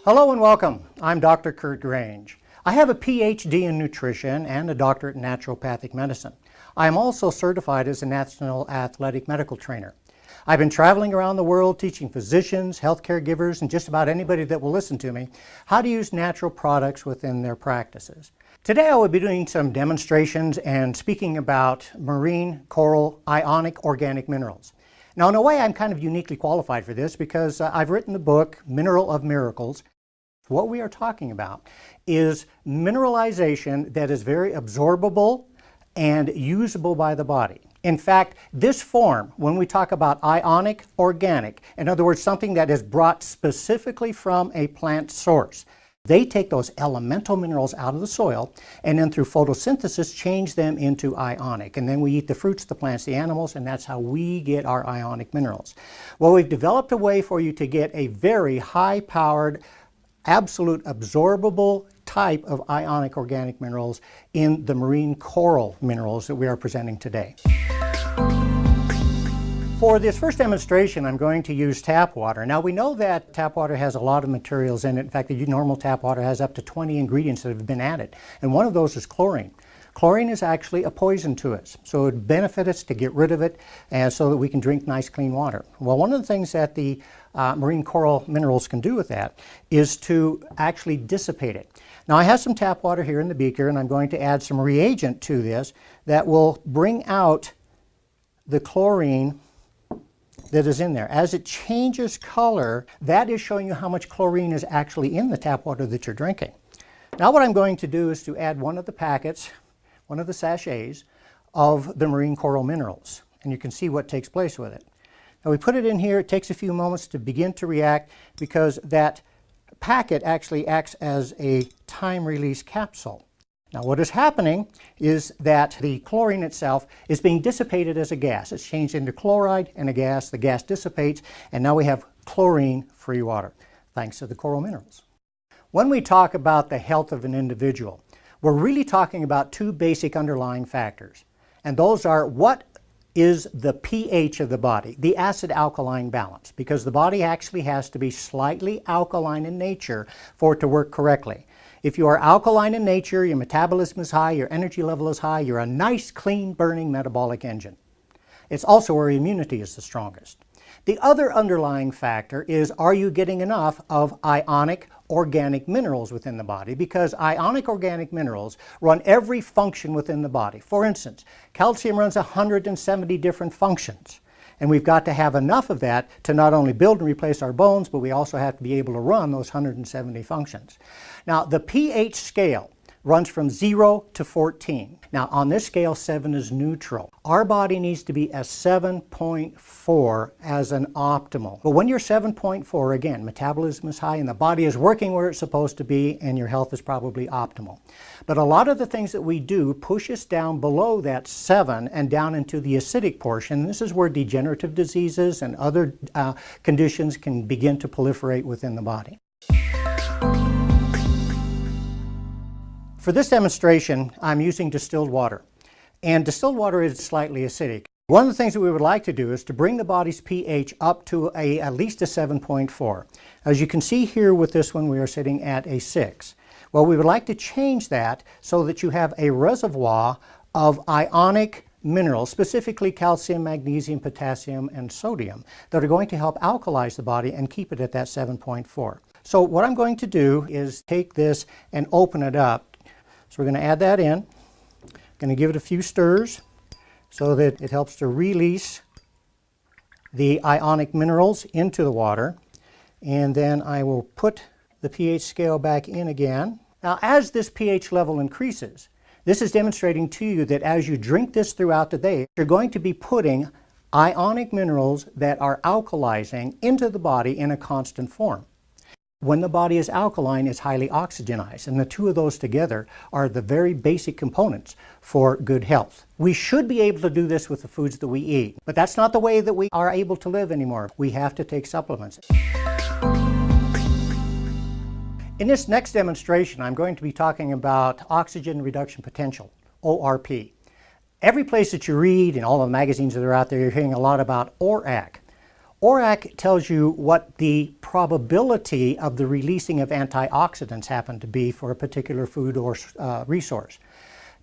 Hello and welcome. I'm Dr. Kurt Grange. I have a PhD in nutrition and a doctorate in naturopathic medicine. I am also certified as a National Athletic Medical Trainer. I've been traveling around the world teaching physicians, healthcare givers, and just about anybody that will listen to me how to use natural products within their practices. Today I will be doing some demonstrations and speaking about marine coral ionic organic minerals. Now in a way I'm kind of uniquely qualified for this because I've written the book Mineral of Miracles. What we are talking about is mineralization that is very absorbable and usable by the body. In fact, this form, when we talk about ionic organic, in other words, something that is brought specifically from a plant source, they take those elemental minerals out of the soil and then through photosynthesis change them into ionic. And then we eat the fruits, the plants, the animals, and that's how we get our ionic minerals. Well, we've developed a way for you to get a very high-powered, absolute absorbable type of ionic organic minerals in the marine coral minerals that we are presenting today. For this first demonstration, I'm going to use tap water. Now we know that tap water has a lot of materials in it. In fact, the normal tap water has up to 20 ingredients that have been added, and one of those is chlorine. Chlorine is actually a poison to us, so it would benefit us to get rid of it and so that we can drink nice clean water. Well, one of the things that the marine coral minerals can do with that is to actually dissipate it. Now I have some tap water here in the beaker and I'm going to add some reagent to this that will bring out the chlorine that is in there. As it changes color, that is showing you how much chlorine is actually in the tap water that you're drinking. Now what I'm going to do is to add one of the packets, one of the sachets of the marine coral minerals, and you can see what takes place with it. Now we put it in here, it takes a few moments to begin to react because that packet actually acts as a time-release capsule. Now what is happening is that the chlorine itself is being dissipated as a gas. It's changed into chloride and a gas, the gas dissipates, and now we have chlorine-free water, thanks to the coral minerals. When we talk about the health of an individual, we're really talking about two basic underlying factors, and those are what is the pH of the body, the acid-alkaline balance, because the body actually has to be slightly alkaline in nature for it to work correctly. If you are alkaline in nature, your metabolism is high, your energy level is high, you're a nice, clean, burning metabolic engine. It's also where immunity is the strongest. The other underlying factor is, are you getting enough of ionic organic minerals within the body? Because ionic organic minerals run every function within the body. For instance, calcium runs 170 different functions. And we've got to have enough of that to not only build and replace our bones, but we also have to be able to run those 170 functions. Now, the pH scale runs from 0 to 14. Now, on this scale, 7 is neutral. Our body needs to be a 7.4 as an optimal. But when you're 7.4, again, metabolism is high and the body is working where it's supposed to be and your health is probably optimal. But a lot of the things that we do push us down below that 7 and down into the acidic portion. This is where degenerative diseases and other conditions can begin to proliferate within the body. For this demonstration, I'm using distilled water. And distilled water is slightly acidic. One of the things that we would like to do is to bring the body's pH up to at least a 7.4. As you can see here with this one, we are sitting at a 6. Well, we would like to change that so that you have a reservoir of ionic minerals, specifically calcium, magnesium, potassium, and sodium, that are going to help alkalize the body and keep it at that 7.4. So what I'm going to do is take this and open it up. So we're going to add that in. Going to give it a few stirs so that it helps to release the ionic minerals into the water. And then I will put the pH scale back in again. Now as this pH level increases, this is demonstrating to you that as you drink this throughout the day, you're going to be putting ionic minerals that are alkalizing into the body in a constant form. When the body is alkaline, it's highly oxygenized, and the two of those together are the very basic components for good health. We should be able to do this with the foods that we eat, but that's not the way that we are able to live anymore. We have to take supplements. In this next demonstration, I'm going to be talking about oxygen reduction potential, ORP. Every place that you read, in all the magazines that are out there, you're hearing a lot about ORAC. ORAC tells you what the probability of the releasing of antioxidants happen to be for a particular food or resource.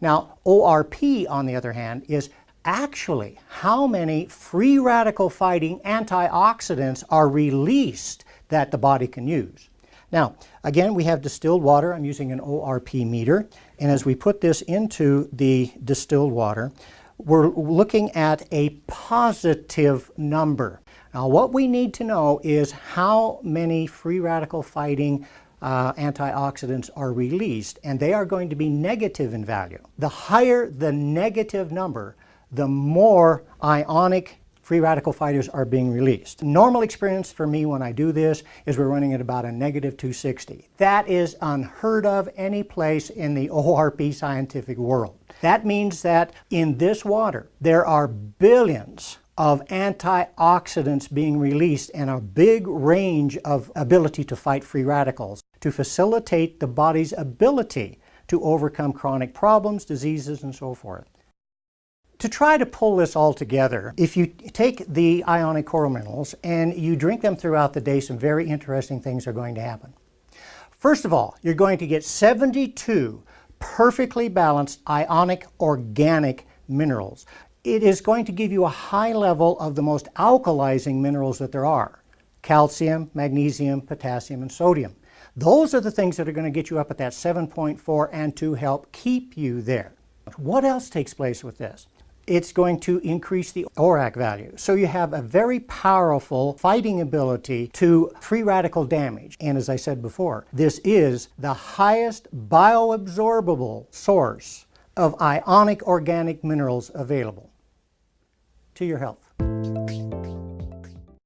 Now, ORP, on the other hand, is actually how many free radical fighting antioxidants are released that the body can use. Now, again, we have distilled water. I'm using an ORP meter. And as we put this into the distilled water, we're looking at a positive number. Now, what we need to know is how many free radical fighting antioxidants are released, and they are going to be negative in value. The higher the negative number, the more ionic free radical fighters are being released. Normal experience for me when I do this is we're running at about a negative 260. That is unheard of any place in the ORP scientific world. That means that in this water, there are billions of antioxidants being released and a big range of ability to fight free radicals to facilitate the body's ability to overcome chronic problems, diseases, and so forth. To try to pull this all together, if you take the ionic coral minerals and you drink them throughout the day, some very interesting things are going to happen. First of all, you're going to get 72 perfectly balanced ionic organic minerals. It is going to give you a high level of the most alkalizing minerals that there are: calcium, magnesium, potassium, and sodium. Those are the things that are going to get you up at that 7.4 and to help keep you there. What else takes place with this? It's going to increase the ORAC value. So you have a very powerful fighting ability to free radical damage. And as I said before, this is the highest bioabsorbable source of ionic organic minerals available. To your health.